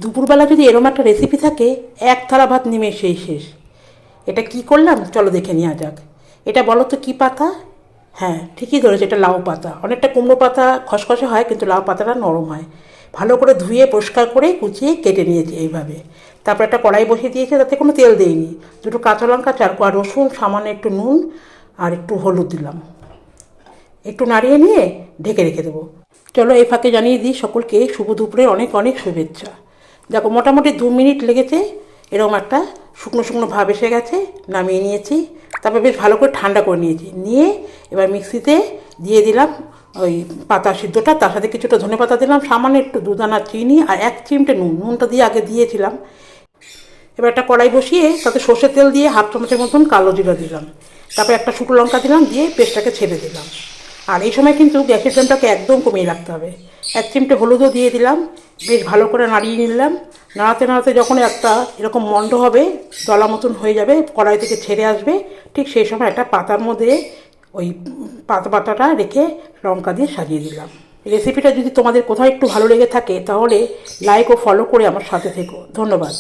দুপুরবেলা যদি এরম একটা রেসিপি থাকে, এক থালা ভাত নিমেষেই শেষ। এটা কি করলাম চলো দেখে নেওয়া যাক। এটা বলো তো কী পাতা? হ্যাঁ, ঠিকই ধরেছে, এটা লাউ পাতা। অনেকটা কুমড়ো পাতা খসখসে হয়, কিন্তু লাউ পাতাটা নরম হয়। ভালো করে ধুয়ে পরিষ্কার করে কুচিয়ে কেটে নিয়েছি এইভাবে। তারপর একটা কড়াই বসিয়ে দিয়েছে, তাতে কোনো তেল দেইনি। দুটো কাঁচা লঙ্কা, 4 কোয়া রসুন, সামান্য একটু নুন আর একটু হলুদ দিলাম। একটু নাড়িয়ে নিয়ে ঢেকে রেখে দেবো। চলো এই ফাঁকে জানিয়ে দিই সকলকে শুভ দুপুরে অনেক অনেক শুভেচ্ছা। দেখো মোটামুটি 2 মিনিট লেগেছে, এরকম একটা শুকনো শুকনো ভাব এসে গেছে। নামিয়ে নিয়েছি। তারপর বেশ ভালো করে ঠান্ডা করে নিয়েছি। নিয়ে এবার মিক্সিতে দিয়ে দিলাম ওই পাতা সিদ্ধটা, তার সাথে কিছুটা ধনেপাতা দিলাম, সামান্য একটু 2 দানা চিনি আর 1 চিমটে নুন। নুনটা দিয়ে আগে দিয়েছিলাম। এবার একটা কড়াই বসিয়ে তাতে সর্ষের তেল দিয়ে 1/2 চামচের মতন কালো জিরা দিলাম। তারপর একটা শুকনো লঙ্কা দিলাম, দিয়ে পেস্টটাকে ছেড়ে দিলাম। আর এই সময় কিন্তু গ্যাসের ফ্লেমটাকে একদম কমিয়ে রাখতে হবে। 1 চিমটে হলুদও দিয়ে দিলাম। বেশ ভালো করে নাড়িয়ে নিলাম। নাড়াতে নাড়াতে যখন একটা এরকম মন্ড হবে, দলা মতন হয়ে যাবে, কড়াই থেকে ছেড়ে আসবে, ঠিক সেই সময় একটা পাতার মধ্যে ওই পাতাটা রেখে লঙ্কা দিয়ে সাজিয়ে দিলাম। রেসিপিটা যদি তোমাদের কোথাও একটু ভালো লেগে থাকে তাহলে লাইক ও ফলো করে আমার সাথে থেকো। ধন্যবাদ।